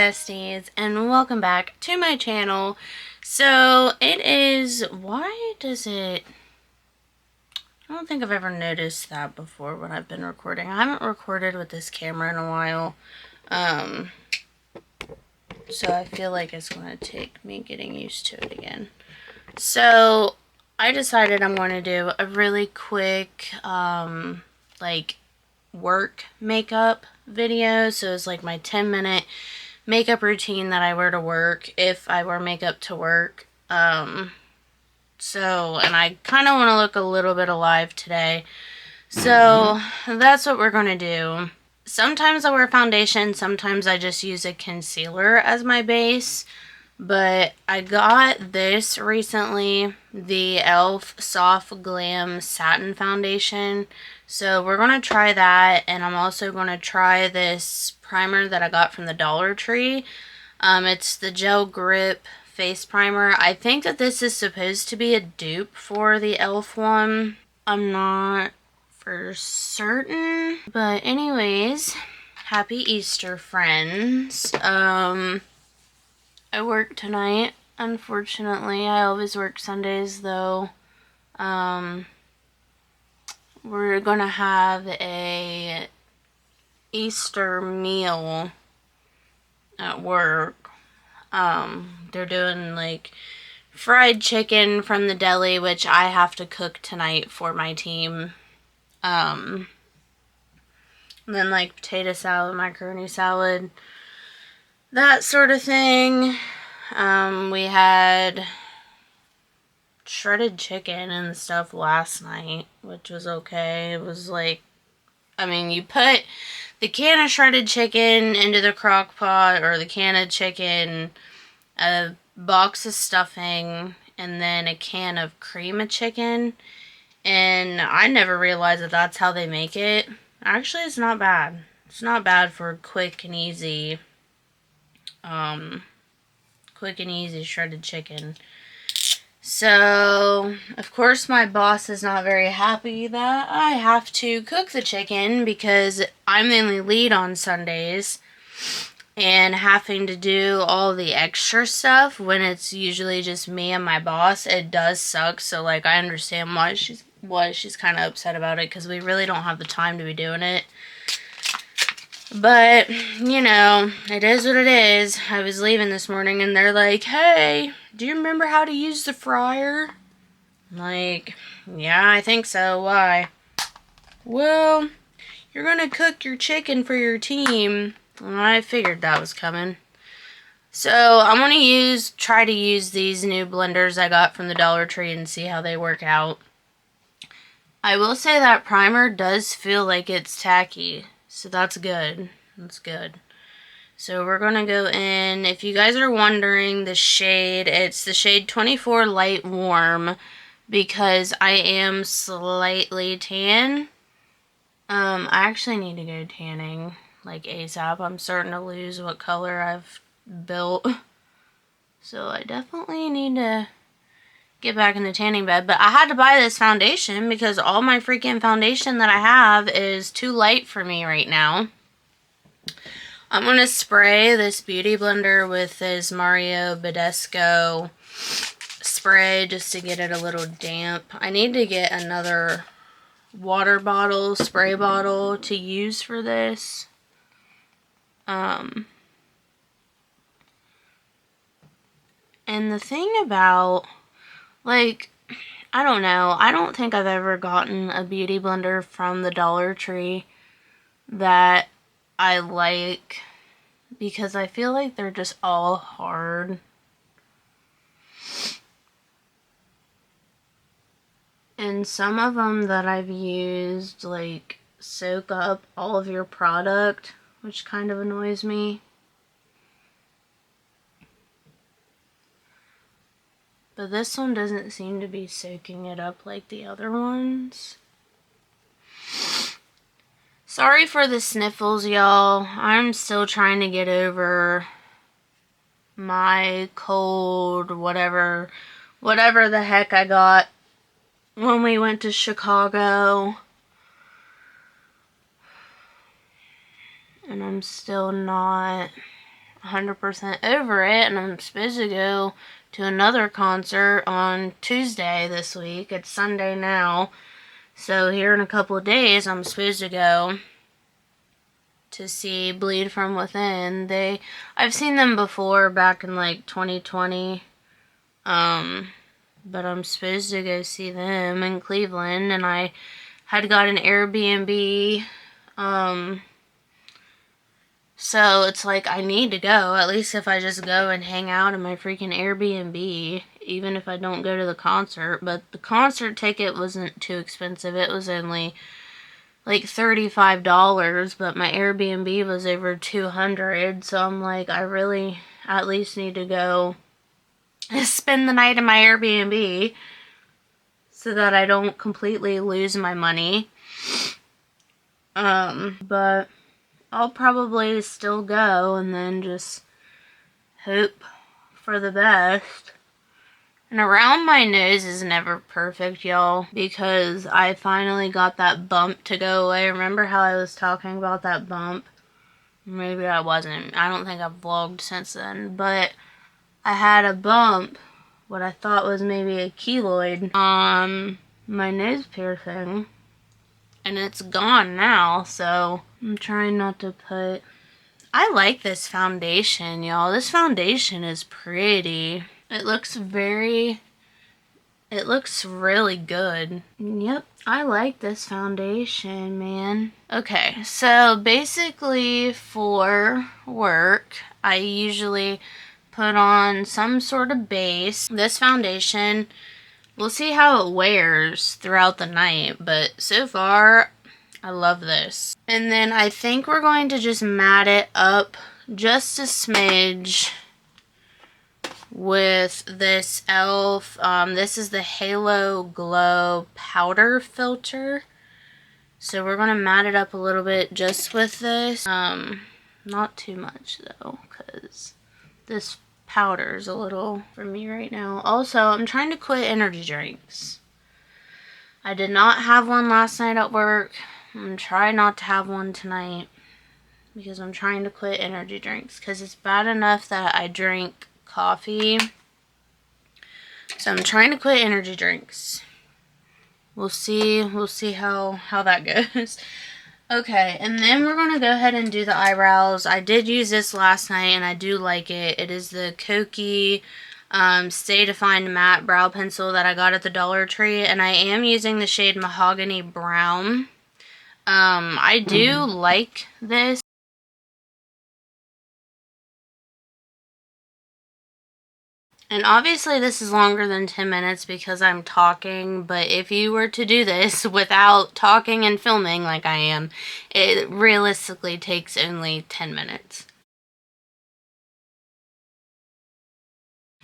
besties, and welcome back to my channel. So it is, why does it, I don't think I've ever noticed that before when I've been recording. I haven't recorded with this camera in a while, so I feel like it's going to take me getting used to it again. So I decided I'm going to do a really quick, like, work makeup video. So it's like my 10-minute makeup routine that I wear to work if I wear makeup to work. And I kind of want to look a little bit alive today. So that's what we're going to do. Sometimes I wear foundation, sometimes I just use a concealer as my base. But I got this recently, the e.l.f. Soft Glam Satin Foundation. So we're going to try that, and I'm also going to try this primer that I got from the Dollar Tree. It's the Gel Grip Face Primer. I think that this is supposed to be a dupe for the e.l.f. one. I'm not for certain. But anyways, happy Easter, friends. I work tonight, unfortunately. I always work Sundays, though. We're gonna have a Easter meal at work. They're doing, like, fried chicken from the deli, which I have to cook tonight for my team. And then, like, potato salad, macaroni salad, that sort of thing. We had shredded chicken and stuff last night, which was okay. It was like, I mean, you put the can of shredded chicken into the crock pot, or the can of chicken, a box of stuffing, and then a can of cream of chicken. And I never realized that that's how they make it. Actually, it's not bad. It's not bad for quick and easy shredded chicken. So, of course, my boss is not very happy that I have to cook the chicken because I'm the only lead on Sundays, and having to do all the extra stuff when it's usually just me and my boss, it does suck. So, like, I understand why she's kind of upset about it, because we really don't have the time to be doing it. But, you know, it is what it is. I was leaving this morning and they're like, hey, do you remember how to use the fryer? I'm like, yeah, I think so. Why? Well, you're gonna cook your chicken for your team. Well, I figured that was coming. So, I'm gonna try to use these new blenders I got from the Dollar Tree and see how they work out. I will say that primer does feel like it's tacky. So that's good. That's good. So we're going to go in. If you guys are wondering the shade, it's the shade 24 Light Warm, because I am slightly tan. I actually need to go tanning, like, ASAP. I'm starting to lose what color I've built. So I definitely need to get back in the tanning bed. But I had to buy this foundation because all my freaking foundation that I have is too light for me right now. I'm going to spray this beauty blender with this Mario Badescu spray just to get it a little damp. I need to get another water bottle, spray bottle to use for this. And the thing about, like, I don't know. I don't think I've ever gotten a beauty blender from the Dollar Tree that I like, because I feel like they're just all hard. And some of them that I've used, like, soak up all of your product, which kind of annoys me. But this one doesn't seem to be soaking it up like the other ones. Sorry for the sniffles, y'all. I'm still trying to get over my cold, whatever the heck I got when we went to Chicago. And I'm still not 100% over it, and I'm supposed to go to another concert on Tuesday this week. It's Sunday now. So here in a couple of days, I'm supposed to go to see Bleed From Within. I've seen them before back in like 2020. But I'm supposed to go see them in Cleveland, and I had got an Airbnb. So it's like I need to go, at least if I just go and hang out in my freaking Airbnb, even if I don't go to the concert. But the concert ticket wasn't too expensive. It was only like $35, but my Airbnb was over $200. So I'm like, I really at least need to go spend the night in my Airbnb so that I don't completely lose my money. But I'll probably still go and then just hope for the best. And around my nose is never perfect, y'all, because I finally got that bump to go away. Remember how I was talking about that bump? Maybe I wasn't. I don't think I've vlogged since then, but I had a bump, what I thought was maybe a keloid, on my nose piercing. And it's gone now, so I'm trying not to put... I like this foundation, y'all. This foundation is pretty. It looks really good. Yep, I like this foundation, man. Okay, so basically for work, I usually put on some sort of base. This foundation, we'll see how it wears throughout the night, but so far, I love this. And then I think we're going to just mat it up just a smidge with this e.l.f. This is the Halo Glow Powder Filter. So we're going to mat it up a little bit just with this. Not too much though, because this powder is a little for me right now. Also, I'm trying to quit energy drinks. I did not have one last night at work. I'm going to try not to have one tonight because I'm trying to quit energy drinks because it's bad enough that I drink coffee. So I'm trying to quit energy drinks. We'll see how that goes. Okay, and then we're going to go ahead and do the eyebrows. I did use this last night and I do like it. It is the Kokie Stay Defined Matte Brow Pencil that I got at the Dollar Tree, and I am using the shade Mahogany Brown. I do like this. And obviously this is longer than 10 minutes because I'm talking, but if you were to do this without talking and filming like I am, it realistically takes only 10 minutes.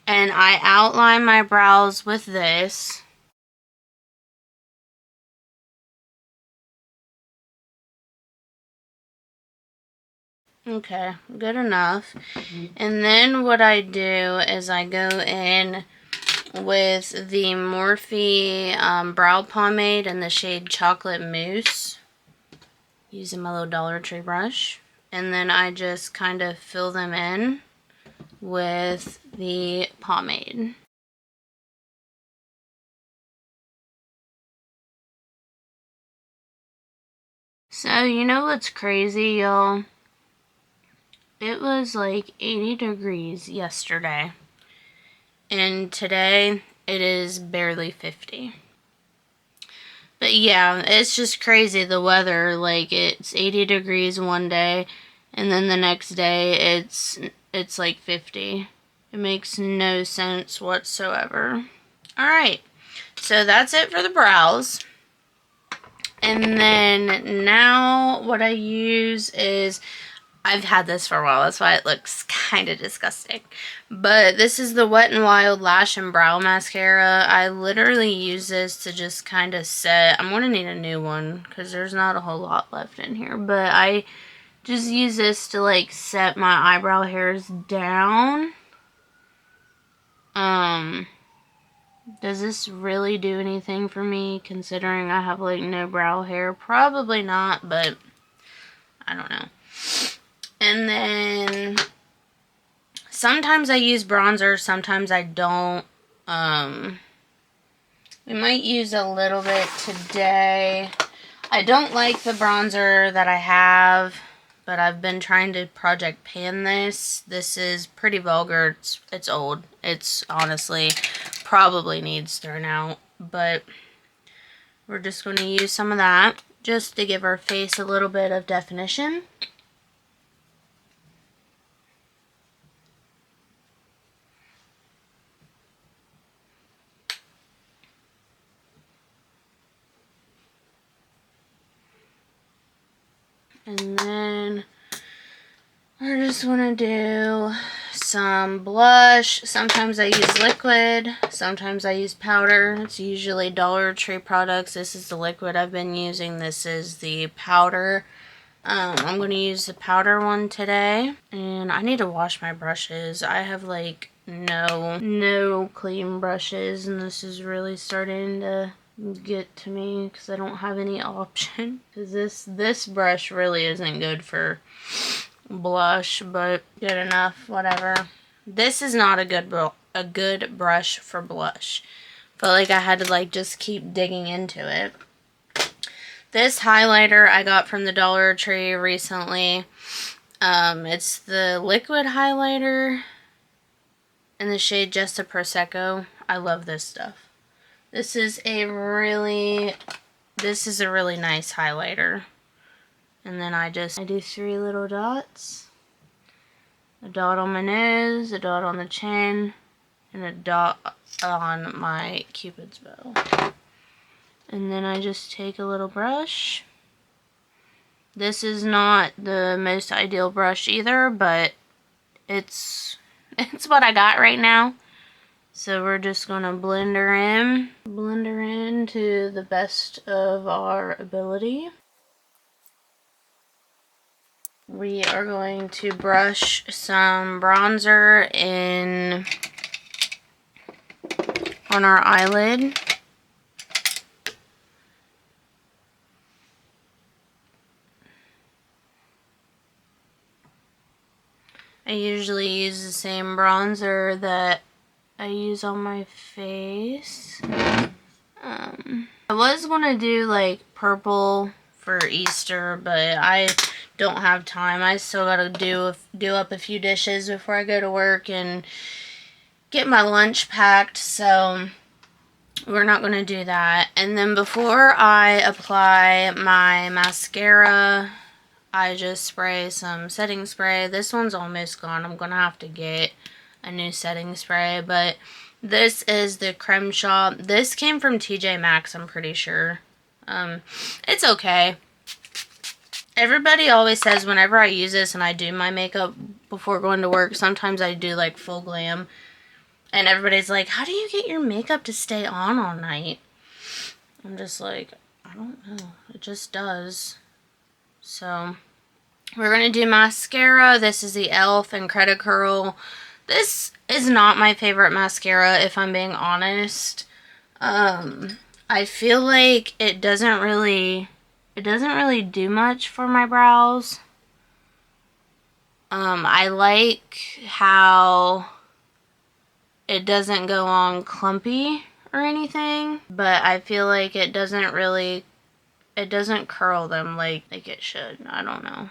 And I outline my brows with this. Okay, good enough. And then what I do is I go in with the Morphe brow pomade in the shade Chocolate Mousse, using my little Dollar Tree brush. And then I just kind of fill them in with the pomade. So, you know what's crazy, y'all? It was like 80 degrees yesterday, and today it is barely 50. But yeah, it's just crazy, the weather. Like, it's 80 degrees one day, and then the next day it's like 50. It makes no sense whatsoever. Alright, so that's it for the brows. And then now what I use is, I've had this for a while, that's why it looks kind of disgusting. But this is the Wet n Wild Lash and Brow Mascara. I literally use this to just kind of set. I'm going to need a new one because there's not a whole lot left in here. But I just use this to like set my eyebrow hairs down. Does this really do anything for me considering I have like no brow hair? Probably not, but I don't know. And then sometimes I use bronzer, sometimes I don't. We might use a little bit today. I don't like the bronzer that I have, but I've been trying to Project Pan this. This is pretty vulgar. It's old. It's honestly probably needs thrown out, but we're just going to use some of that just to give our face a little bit of definition. And then we're just going to do some blush. Sometimes I use liquid, sometimes I use powder. It's usually Dollar Tree products. This is the liquid I've been using. This is the powder. I'm going to use the powder one today. And I need to wash my brushes. I have like no clean brushes, and this is really starting to get to me because I don't have any option. Because this brush really isn't good for blush, but good enough, whatever. This is not a good brush for blush. Felt like I had to like just keep digging into it. This highlighter I got from the Dollar Tree recently. It's the liquid highlighter in the shade Just a Prosecco. I love this stuff. This is a really nice highlighter. And then I do 3 little dots. A dot on my nose, a dot on the chin, and a dot on my Cupid's bow. And then I just take a little brush. This is not the most ideal brush either, but it's what I got right now. So we're just going to blend her in to the best of our ability. We are going to brush some bronzer on our eyelid. I usually use the same bronzer that I use on my face. I was gonna do like purple for Easter, but I don't have time. I still gotta do up a few dishes before I go to work and get my lunch packed, so we're not gonna do that. And then before I apply my mascara, I just spray some setting spray. This one's almost gone. I'm gonna have to get a new setting spray, but this is the Creme Shop. This came from TJ Maxx, I'm pretty sure. It's okay. Everybody always says whenever I use this and I do my makeup before going to work, sometimes I do like full glam, and everybody's like, how do you get your makeup to stay on all night? I'm just like, I don't know. It just does. So we're going to do mascara. This is the e.l.f. Incredi-Curl. This is not my favorite mascara, if I'm being honest. I feel like it doesn't really do much for my brows. I like how it doesn't go on clumpy or anything, but I feel like it doesn't curl them like it should. I don't know.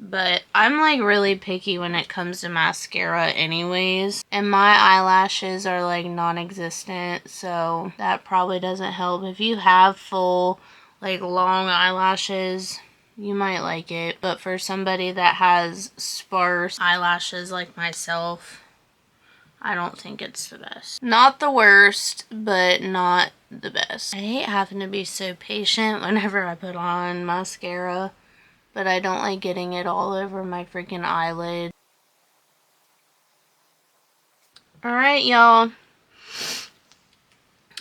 But I'm like really picky when it comes to mascara anyways. And my eyelashes are like non-existent, so that probably doesn't help. If you have full, like long eyelashes, you might like it. But for somebody that has sparse eyelashes like myself, I don't think it's the best. Not the worst, but not the best. I hate having to be so patient whenever I put on mascara. But I don't like getting it all over my freaking eyelid. Alright, y'all.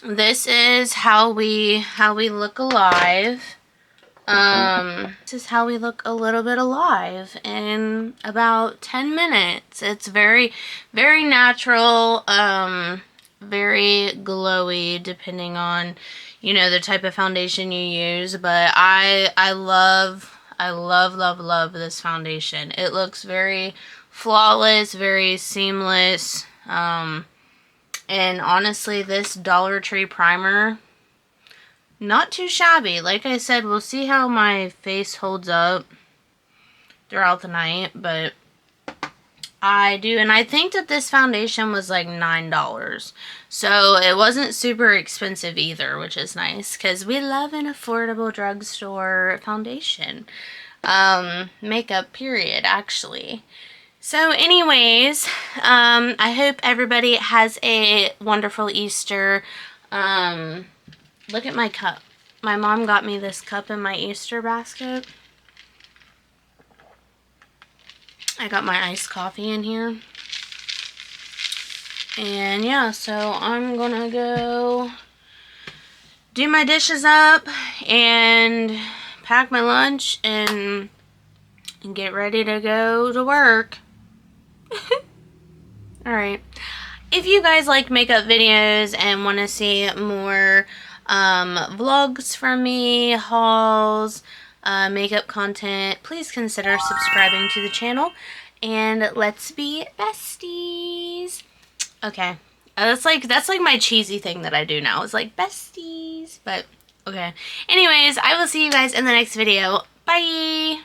This is how we look alive. This is how we look a little bit alive in about 10 minutes. It's very, very natural, very glowy depending on, you know, the type of foundation you use. But I love I love, love, love this foundation. It looks very flawless, very seamless. And honestly, this Dollar Tree primer, not too shabby. Like I said, we'll see how my face holds up throughout the night, but I do, and I think that this foundation was like $9. So it wasn't super expensive either, which is nice, because we love an affordable drugstore foundation. Makeup period, actually. So anyways, I hope everybody has a wonderful Easter. Look at my cup. My mom got me this cup in my Easter basket. I got my iced coffee in here. And yeah, so I'm gonna go do my dishes up and pack my lunch and get ready to go to work. Alright. If you guys like makeup videos and want to see more vlogs from me, hauls, makeup content, please consider subscribing to the channel, and let's be besties. Okay, that's like my cheesy thing that I do now. It's like besties, but okay. Anyways, I will see you guys in the next video. Bye.